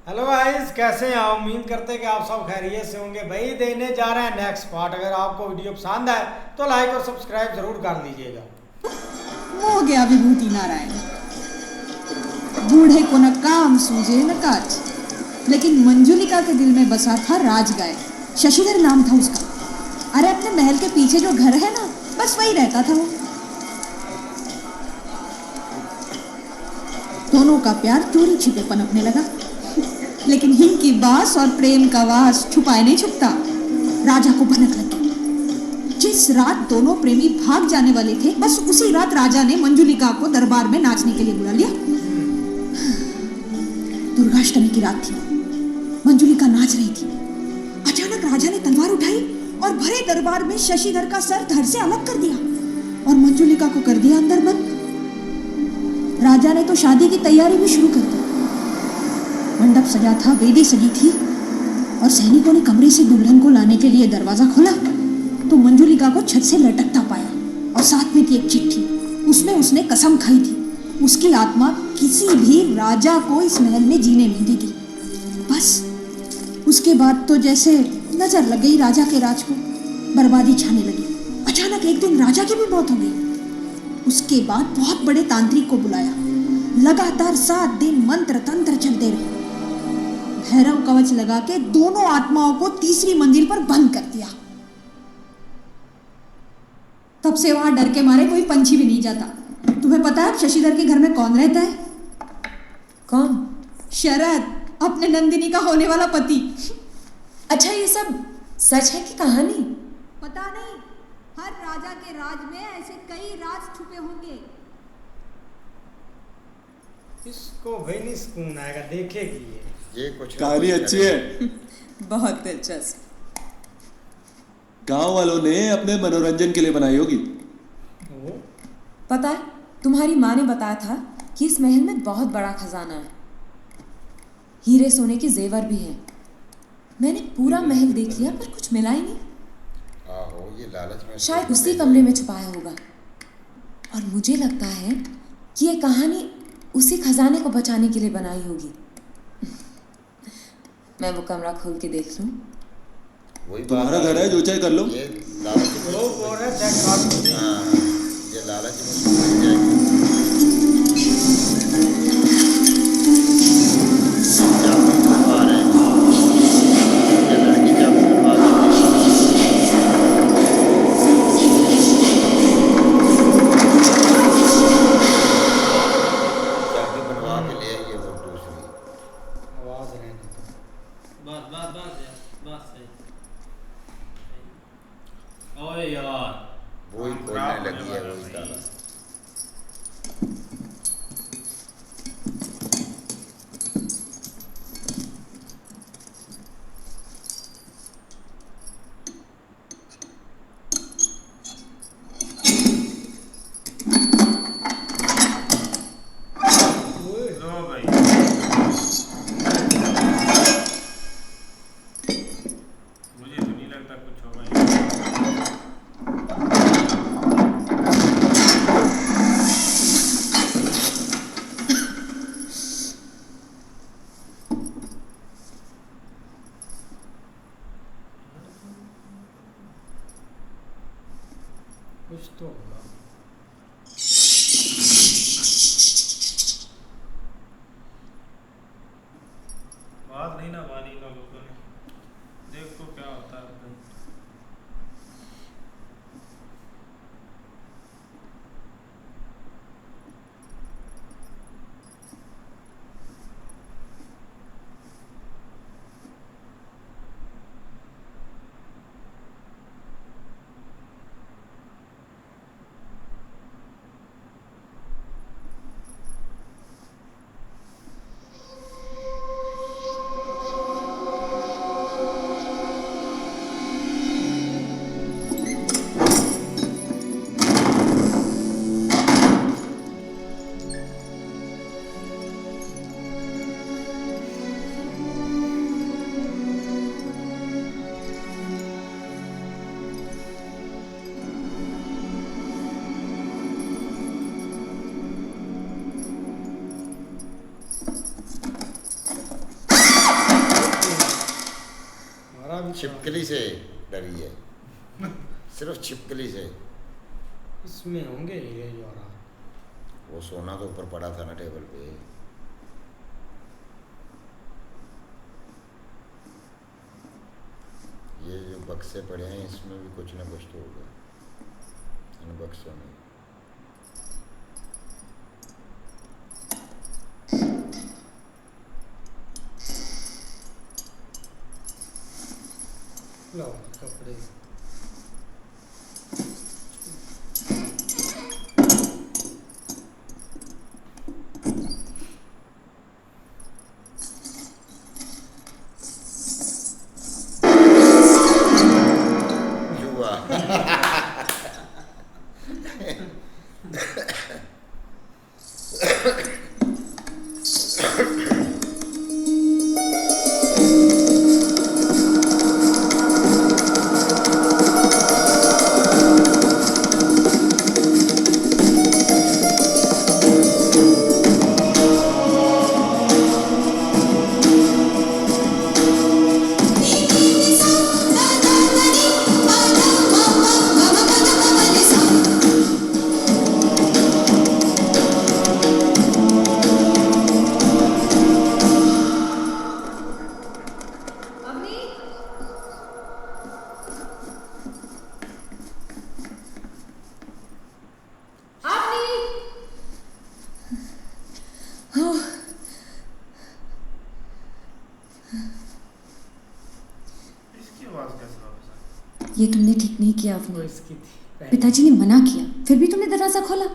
Hello guys, कैसे हैं आप? उम्मीद करते हैं कि आप सब खैरियत से होंगे। भाई देने जा रहे हैं नेक्स्ट पार्ट। अगर आपको वीडियो पसंद आए तो लाइक और सब्सक्राइब जरूर कर लीजिएगा। हो गया विभूति नारायण। बूढ़े को न काम सूझे न काज, लेकिन मंजुलिका के दिल में बसा था राजगाय। शशिधर नाम था उसका। अरे अपने महल के पीछे जो घर है ना, बस वही रहता था वो। दोनों का प्यार चोरी छिपे पनपने लगा, लेकिन हिम की बास और प्रेम का वास छुपाए नहीं छुपता। राजा को भनक लगी। जिस रात दोनों प्रेमी भाग जाने वाले थे, बस उसी रात राजा ने मंजुलिका को दरबार में नाचने के लिए बुला लिया। दुर्गाष्टमी की रात थी। मंजुलिका नाच रही थी। अचानक राजा ने तलवार उठाई और भरे दरबार में शशिधर का सर धड़ से अलग कर दिया और मंजुलिका को कर दिया अंदर बंद। राजा ने तो शादी की तैयारी भी शुरू कर दी। मंडप सजा था, वेदी सजी थी और सैनिकों ने कमरे से दुल्हन को लाने के लिए दरवाजा खोला तो मंजुलिका को छत से लटकता पाया और साथ में थी एक चिट्ठी। उसमें उसने कसम खाई थी उसकी आत्मा किसी भी राजा को इस महल में जीने नहीं देगी। बस उसके बाद तो जैसे नजर लग गई राजा के राज को, बर्बादी छाने लगी। अचानक एक दिन राजा की भी मौत हो गई। उसके बाद बहुत बड़े तांत्रिक को बुलाया। लगातार 7 दिन मंत्र तंत्र चलते रहे। भैरव कवच लगा के दोनों आत्माओं को तीसरी मंजिल पर बंद कर दिया। तब से वहां डर के मारे कोई पंछी भी नहीं जाता। तुम्हें पता है शशिधर के घर में कौन रहता है? कौन? शरद, अपने नंदिनी का होने वाला पति। अच्छा, ये सब सच है कि कहानी? पता नहीं, हर राजा के राज में ऐसे कई राज छुपे होंगे। इसको भाई नहीं सुकून आएगा, देखेगी ये कुछ कहानी अच्छी है। बहुत दिलचस्प। गांव वालों ने अपने मनोरंजन के लिए बनाई होगी। वो पता है, तुम्हारी माँ ने बताया था कि इस महल में बहुत बड़ा खजाना है। हीरे सोने के जेवर भी हैं। मैंने पूरा महल देख लिया पर कुछ मिला ही नहीं। आहो, ये लालच में शायद उसी कमरे में छुपाया होगा। और मुझे लगता है कि ये कहानी उसी खजाने को बचाने के लिए बनाई होगी। मैं वो कमरा खोल के देख लूं? वही बात तुम्हारा घर है, जो चाहे कर लो। ये लालच में लोग बोल रहे हैं चेक कर। हाँ, ये लालच में छूट जाएगी। चाबी बनवा रहे हैं। ये लड़की चाबी बनवा रही चाबी बनवा के ले आई है वो दूसरी। आवाज रहने दो। बस बस बस यार, बस सही। ओए यार, वही खोलने लगी है वही ताला। लो भाई। मुझे तो नहीं लगता कुछ होगा। कुछ तो होगा। बात नहीं ना मानी इन लोगों ने। देखो क्या होता है भाई। नहीं पड़ा। छिपकली से डरी है, सिर्फ छिपकली से। इसमें होंगे हीरे जवाहरात। वो सोना तो ऊपर पड़ा था ना टेबल पे। ये जो बक्से पड़े हैं इसमें भी कुछ ना कुछ तो होगा, इन बक्सों में। लो कपड़े। जुआ। इसकी आवाज कैसे वापस आई? ये तुमने ठीक नहीं किया वो अवनी। इसकी थी पहले। पिताजी ने मना किया, फिर भी तुमने दरवाजा खोला।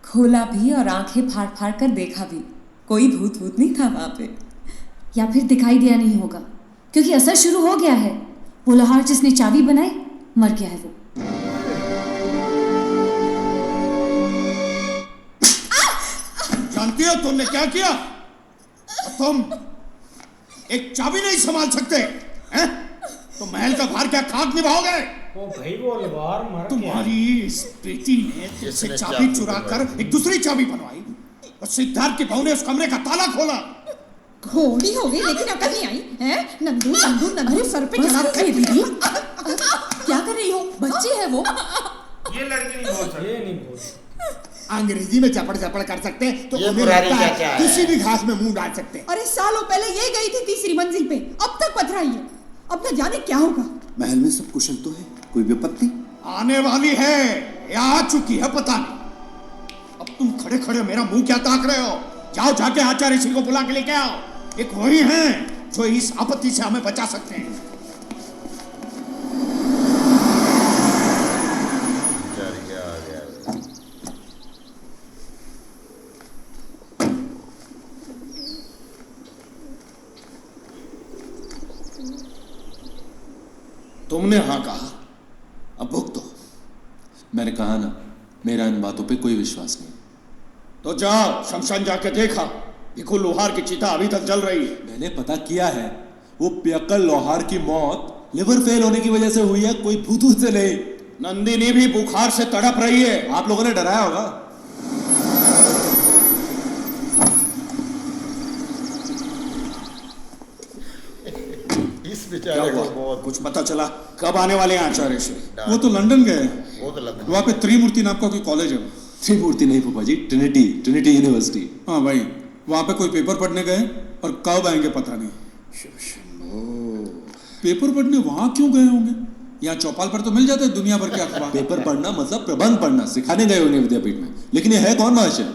खोला भी और आंखें फाड़ फाड़ कर देखा भी। कोई भूत भूत नहीं था वहां पे। या फिर दिखाई दिया नहीं होगा, क्योंकि असर शुरू हो गया है। वो लोहार जिसने चाबी बनाई मर गया है वो। जानती हो तुमने क्या किया? तुम एक चाबी नहीं संभाल सकते हैं? तो महल का भार क्या खाक निभाओगे? ओ भाई वो लोहार मर गया। तुम्हारी इस बेटी ने तुमसे जिसने चाबी चाबी चुरा कर बनवाई। एक दूसरी चाबी बनवाई और सिद्धार्थ की बहू ने उस कमरे का ताला खोला। घोड़ी हो गई लेकिन अकल नहीं आई है। नंदू नंदू नंदू सर पे बस चढ़ा करिए रखे दीदी। क्या कर रही हो? बच्ची है वो। ये लड़की नहीं बोल सकती। ये नहीं बोल। अंग्रेजी में चपड़ चपड़ कर सकते हैं तो ये उन्हें पुरानी लगता चाचा है है। किसी भी घास में मुंह डाल सकते हैं। अरे सालों पहले ये गई थी तीसरी मंजिल पे, अब तक पथराई है। अब न जाने क्या होगा। महल में सब कुशल तो है, कोई विपत्ति? आने वाली है या आ चुकी है पता नहीं। अब तुम खड़े खड़े मेरा मुंह क्या ताक रहे हो? जाओ जाके आचार्य ऋषि को बुला के लेके आओ। एक वही हैं जो इस आपत्ति से हमें बचा सकते हैं। आचार्य आ गया। तुमने हाँ कहा, अब भुगतो। मैंने कहा ना, मेरा इन बातों पे कोई विश्वास नहीं। तो जाओ शमशान जाके देखा, देखो लोहार की चिता अभी तक जल रही है। मैंने पता किया है, वो पियक्कल लोहार की मौत लिवर फेल होने की वजह से हुई है, कोई भूत से नहीं। नंदिनी भी बुखार से तड़प रही है। आप लोगों ने डराया होगा। इस क्या बेचारे को हुआ? बहुत कुछ पता चला कब आने वाले हैं आचार्य श्री? वो तो लंदन गए, वो तो लगता वहाँ पे त्रिमूर्ति नाम का कोई कॉलेज है। त्रिमूर्ति नहीं फूफा जी, ट्रिनिटी यूनिवर्सिटी। हाँ भाई, वहाँ पे कोई पेपर पढ़ने गए और कब आएंगे पता नहीं। पेपर पढ़ने वहाँ क्यों गए होंगे? यहाँ चौपाल पर तो मिल जाते हैं दुनिया भर के अखबार। पेपर पढ़ना मतलब प्रबंध पढ़ना, सिखाने गए उन्हें विद्यापीठ में। लेकिन ये है कौन महाशय?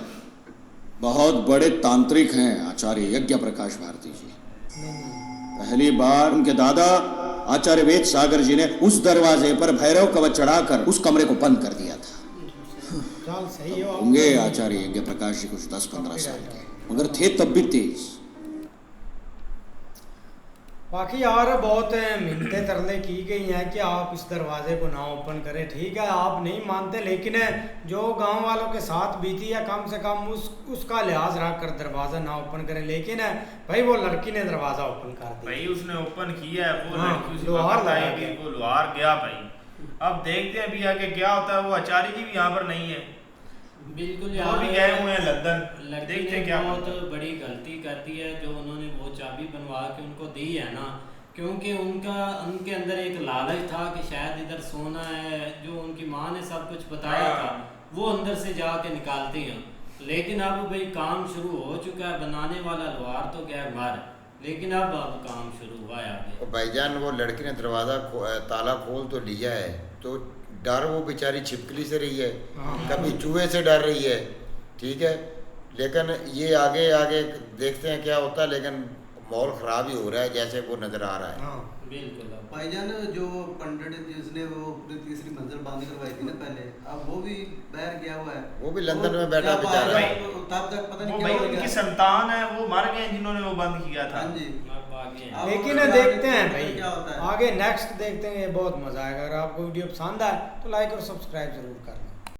बहुत बड़े तांत्रिक हैं आचार्य यज्ञ प्रकाश भारती जी। पहली बार उनके दादा आचार्य वेद सागर जी ने उस दरवाजे पर भैरव कवच चढ़ाकर उस कमरे को बंद कर दिया था। चाल सही हो। होंगे आचार्य यज्ञ प्रकाश जी कुछ 10-15 साल के, मगर थे तब भी तेज। बाकी यार बहुत मिन्नतें तरले की गई हैं कि आप इस दरवाजे को ना ओपन करें। ठीक है आप नहीं मानते, लेकिन जो गांव वालों के साथ बीती है कम से कम उसका लिहाज रख कर दरवाज़ा ना ओपन करें। लेकिन भाई वो लड़की ने दरवाज़ा ओपन कर दिया। भाई उसने ओपन किया है, वो हाँ, लड़की उसी लोहार वक्त लगा आएगी, गया। वो लोहार गया भाई। अब देखते हैं भी आगे क्या होता है। वो आचार्य जी भी यहाँ पर नहीं है, बिल्कुल वो यार, भी गए हुए हैं लंदन। लड़की देखते ने हैं क्या बहुत होता है। बड़ी गलती कर दी है जो उन्होंने वो चाबी बनवा के उनको दी है ना, क्योंकि उनके अंदर एक लालच था कि शायद इधर सोना है, जो उनकी माँ ने सब कुछ बताया था वो अंदर से जाके निकालते हैं। लेकिन अब भाई काम शुरू हो चुका है, बनाने वाला लोहार तो गया घर, लेकिन अब काम शुरू हुआ है आगे। भाईजान वो लड़की ने दरवाज़ा ताला खोल तो लिया है, तो डर वो बेचारी छिपकली से रही है, कभी चूहे से डर रही है, ठीक है, लेकिन ये आगे आगे देखते हैं क्या होता है, लेकिन माहौल ख़राब ही हो रहा है जैसे वो नज़र आ रहा है। बिल्कुल भाईजान जो पंडित जिसने वो पूरी तीसरी मंजिल बंद करवाई थी ना पहले, अब वो भी बाहर गया हुआ है, वो भी लंदन में बैठा बेचारा, तब तक पता नहीं वो क्या भाई हो उनकी गया। संतान है, वो मर गए जिन्होंने वो बंद किया था। हाँ जी। लेकिन देखते हैं भाई क्या होता है आगे नेक्स्ट देखते हैं, ये बहुत मजा आएगा। अगर आपको वीडियो पसंद आए तो लाइक और सब्सक्राइब जरूर कर दें।